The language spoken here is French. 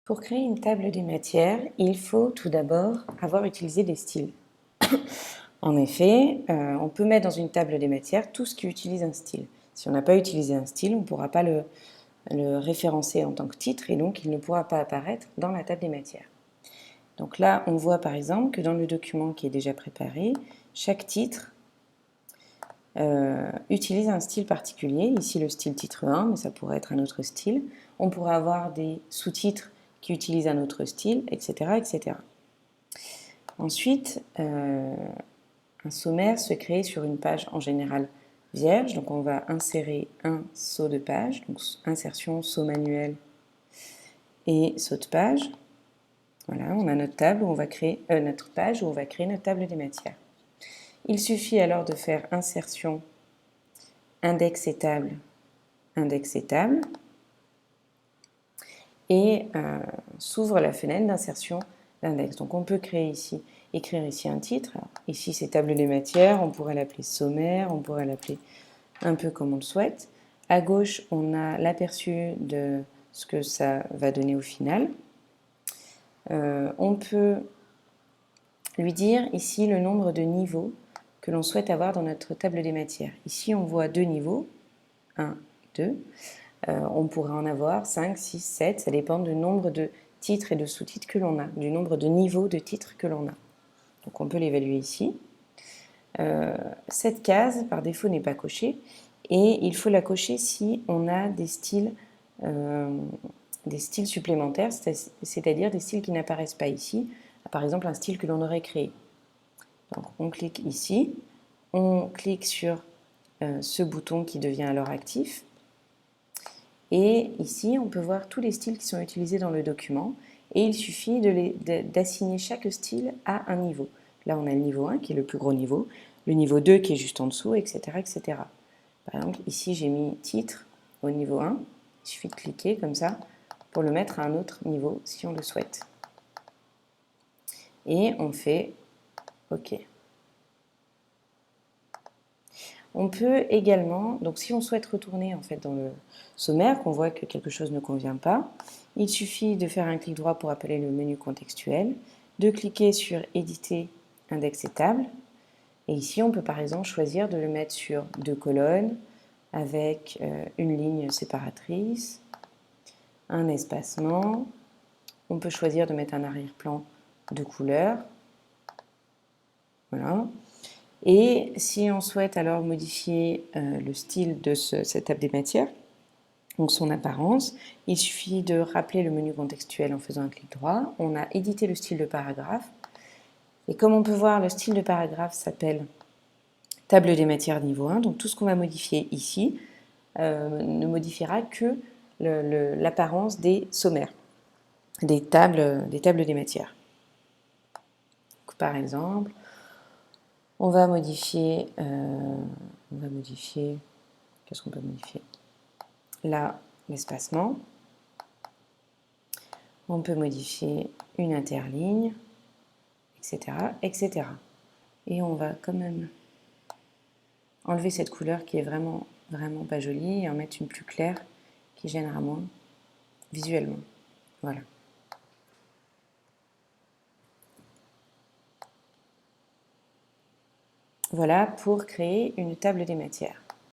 Pour créer une table des matières, il faut tout d'abord avoir utilisé des styles. En effet, on peut mettre dans une table des matières tout ce qui utilise un style. Si on n'a pas utilisé un style, on ne pourra pas le référencer en tant que titre et donc il ne pourra pas apparaître dans la table des matières. Donc là, on voit par exemple que dans le document qui est déjà préparé, chaque titre utilise un style particulier. Ici, le style titre 1, mais ça pourrait être un autre style. On pourra avoir des sous-titres qui utilisent un autre style, etc. etc. Ensuite, un sommaire se crée sur une page en général vierge. Donc on va insérer un saut de page, donc insertion, saut manuel et saut de page. Voilà, on a notre table où on va créer notre page où on va créer notre table des matières. Il suffit alors de faire insertion, index et table, et s'ouvre la fenêtre d'insertion d'index. Donc on peut créer ici, écrire ici un titre. Alors, ici c'est table des matières, on pourrait l'appeler sommaire, on pourrait l'appeler un peu comme on le souhaite. À gauche, on a l'aperçu de ce que ça va donner au final. On peut lui dire ici le nombre de niveaux que l'on souhaite avoir dans notre table des matières. Ici, on voit 2 niveaux, 1, 2. On pourrait en avoir 5, 6, 7, ça dépend du nombre de titres et de sous-titres que l'on a, du nombre de niveaux de titres que l'on a. Donc on peut l'évaluer ici. Cette case, par défaut, n'est pas cochée, et il faut la cocher si on a des styles supplémentaires, c'est-à-dire des styles qui n'apparaissent pas ici, par exemple un style que l'on aurait créé. Donc on clique ici, on clique sur ce bouton qui devient alors actif, et ici on peut voir tous les styles qui sont utilisés dans le document, et il suffit d'assigner chaque style à un niveau. Là on a le niveau 1 qui est le plus gros niveau, le niveau 2 qui est juste en dessous, etc. etc. Par exemple ici j'ai mis titre au niveau 1, il suffit de cliquer comme ça pour le mettre à un autre niveau si on le souhaite. Et on fait OK. On peut également, donc si on souhaite retourner en fait dans le sommaire, qu'on voit que quelque chose ne convient pas, il suffit de faire un clic droit pour appeler le menu contextuel, de cliquer sur éditer, index et table, et ici on peut par exemple choisir de le mettre sur 2 colonnes avec une ligne séparatrice, un espacement, on peut choisir de mettre un arrière-plan de couleur, voilà. Et si on souhaite alors modifier le style de cette table des matières, donc son apparence, il suffit de rappeler le menu contextuel en faisant un clic droit. On a édité le style de paragraphe. Et comme on peut voir, le style de paragraphe s'appelle table des matières niveau 1. Donc tout ce qu'on va modifier ici ne modifiera que l'apparence des sommaires, des tables des matières. Donc, par exemple, on va modifier, qu'est-ce qu'on peut modifier? Là, l'espacement. On peut modifier une interligne, etc., etc. Et on va quand même enlever cette couleur qui est vraiment, vraiment pas jolie et en mettre une plus claire qui gênera moins visuellement. Voilà. Voilà pour créer une table des matières.